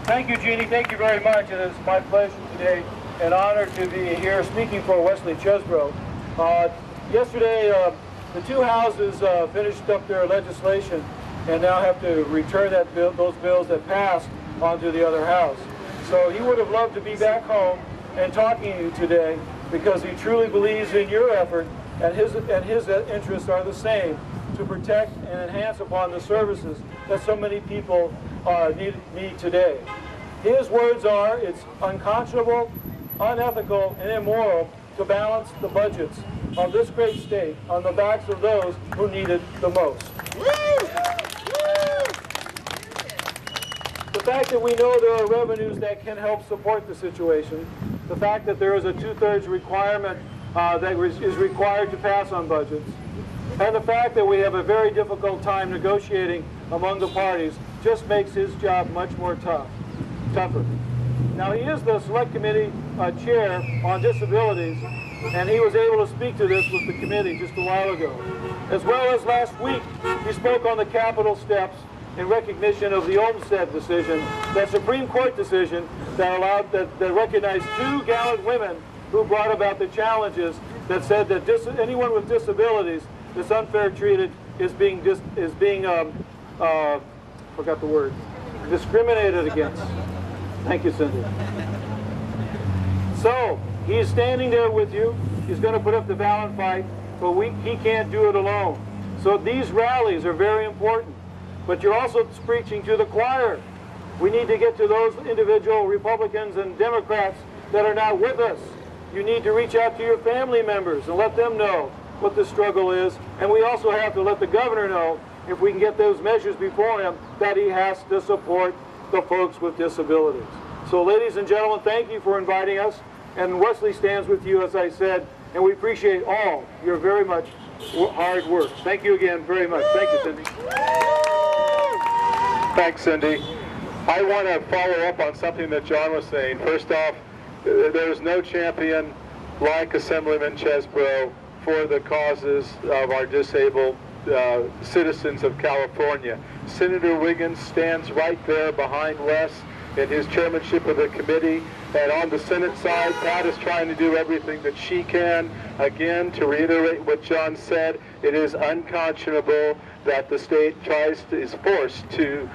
Thank you, Jeannie. Thank you very much. And it's my pleasure today and honor to be here speaking for Wesley Chesbrough. Yesterday, the two houses finished up their legislation and now have to return those bills that passed onto the other house. So he would have loved to be back home and talking to you today because he truly believes in your effort, and his interests are the same, to protect and enhance upon the services that so many people need today. His words are, it's unconscionable, unethical, and immoral to balance the budgets of this great state on the backs of those who need it the most. The fact that we know there are revenues that can help support the situation, the fact that there is a 2/3 requirement that is required to pass on budgets, and the fact that we have a very difficult time negotiating among the parties just makes his job much more tougher. Now, he is the Select Committee Chair on Disabilities, and he was able to speak to this with the committee just a while ago. As well as last week, he spoke on the Capitol steps in recognition of the Olmstead decision, that Supreme Court decision that recognized two gallant women who brought about the challenges that said that anyone with disabilities that's unfair treated is being forgot the word, discriminated against. Thank you, Cindy. So he's standing there with you. He's going to put up the valiant fight, but he can't do it alone. So these rallies are very important. But you're also preaching to the choir. We need to get to those individual Republicans and Democrats that are not with us. You need to reach out to your family members and let them know what the struggle is. And we also have to let the governor know, if we can get those measures before him, that he has to support the folks with disabilities. So ladies and gentlemen, thank you for inviting us. And Wesley stands with you, as I said, and we appreciate all your very much hard work. Thank you again very much. Thank you, Cindy. Thanks, Cindy. I want to follow up on something that John was saying. First off, there's no champion like Assemblyman Chesbrough for the causes of our disabled citizens of California. Senator Wiggins stands right there behind Wes in his chairmanship of the committee, and on the Senate side, Pat is trying to do everything that she can. Again, to reiterate what John said, it is unconscionable that the state is forced to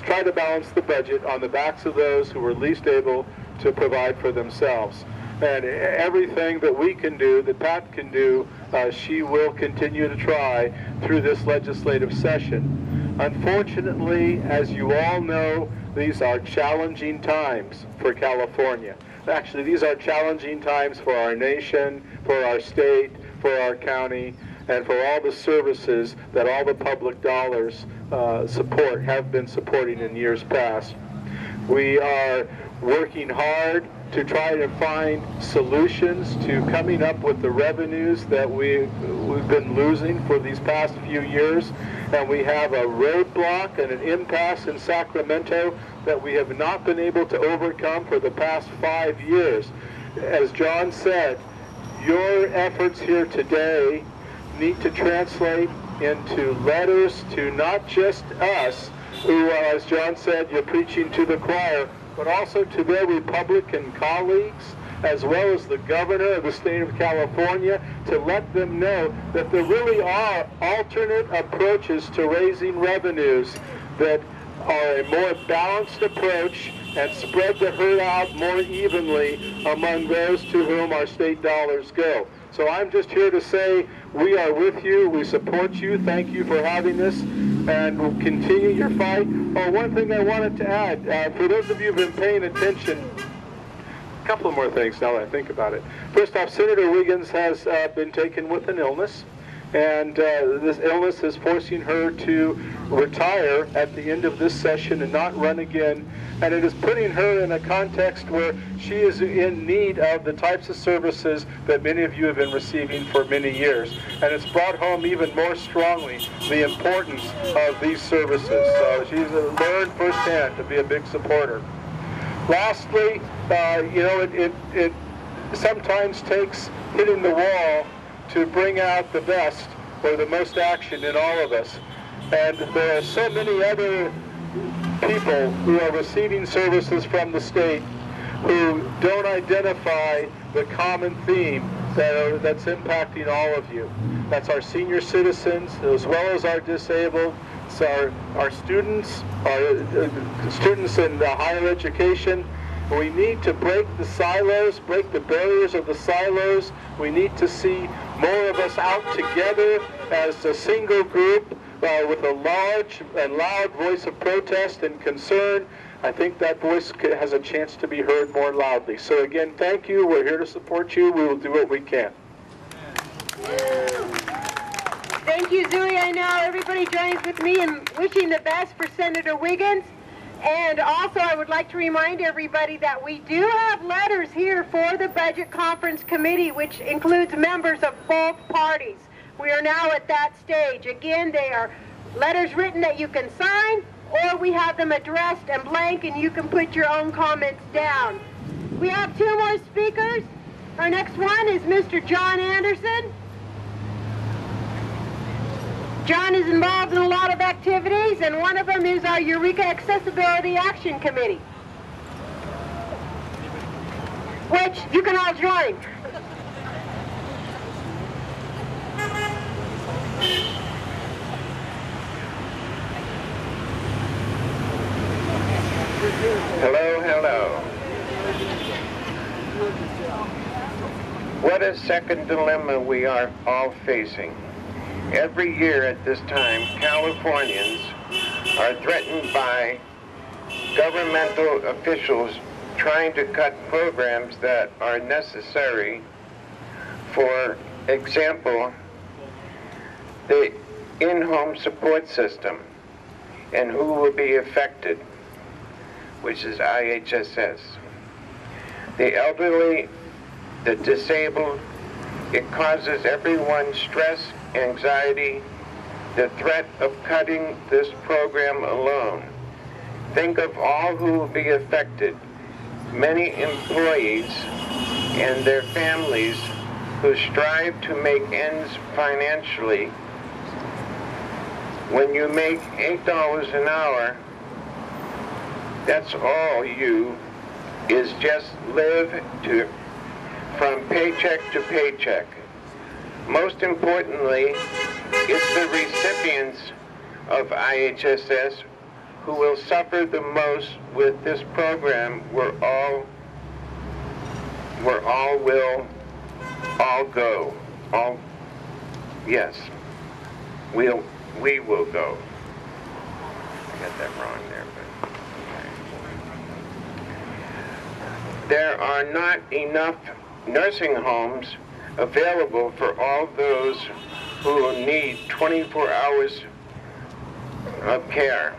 try to balance the budget on the backs of those who are least able to provide for themselves. And everything that we can do, that Pat can do, she will continue to try through this legislative session. Unfortunately, as you all know, these are challenging times for California. Actually, these are challenging times for our nation, for our state, for our county, and for all the services that all the public dollars have been supporting in years past. We are working hard to try to find solutions to coming up with the revenues that we've been losing for these past few years. And we have a roadblock and an impasse in Sacramento that we have not been able to overcome for the past 5 years. As John said, your efforts here today need to translate into letters to not just us, who, as John said, you're preaching to the choir, but also to their Republican colleagues, as well as the governor of the state of California, to let them know that there really are alternate approaches to raising revenues that are a more balanced approach and spread the hurt out more evenly among those to whom our state dollars go. So I'm just here to say we are with you, we support you, thank you for having this, and we'll continue your fight. Oh, one thing I wanted to add, for those of you who've been paying attention, a couple of more things now that I think about it. First off, Senator Wiggins has been taken with an illness, and this illness is forcing her to retire at the end of this session and not run again. And it is putting her in a context where she is in need of the types of services that many of you have been receiving for many years. And it's brought home even more strongly the importance of these services. So she's learned firsthand to be a big supporter. Lastly, it sometimes takes hitting the wall to bring out the best or the most action in all of us. And there are so many other people who are receiving services from the state who don't identify the common theme that's impacting all of you. That's our senior citizens as well as our disabled. It's our students, students in higher education. We need to break the silos, break the barriers of the silos. We need to see more of us out together as a single group with a large and loud voice of protest and concern. I think that voice has a chance to be heard more loudly. So again, thank you. We're here to support you. We will do what we can. Thank you, Zooey. I know everybody joins with me in wishing the best for Senator Wiggins. And also, I would like to remind everybody that we do have letters here for the Budget Conference Committee, which includes members of both parties. We are now at that stage. Again, they are letters written that you can sign, or we have them addressed and blank, and you can put your own comments down. We have two more speakers. Our next one is Mr. John Anderson. John is involved in a lot of activities, and one of them is our Eureka Accessibility Action Committee, which you can all join. Hello, hello. What a second dilemma we are all facing. Every year at this time, Californians are threatened by governmental officials trying to cut programs that are necessary. For example, the in-home support system and who will be affected, which is IHSS. The elderly, the disabled, it causes everyone stress, anxiety, the threat of cutting this program alone. Think of all who will be affected, many employees and their families who strive to make ends financially. When you make $8 an hour, that's all you is just live from paycheck to paycheck. Most importantly, it's the recipients of IHSS who will suffer the most with this program. We're all will all go. Yes, we will go. I got that wrong there, but okay. There are not enough nursing homes available for all those who need 24 hours of care.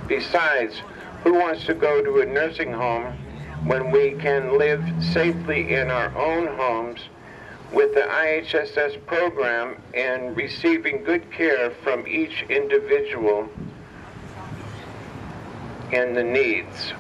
Besides, who wants to go to a nursing home when we can live safely in our own homes with the IHSS program and receiving good care from each individual and the needs?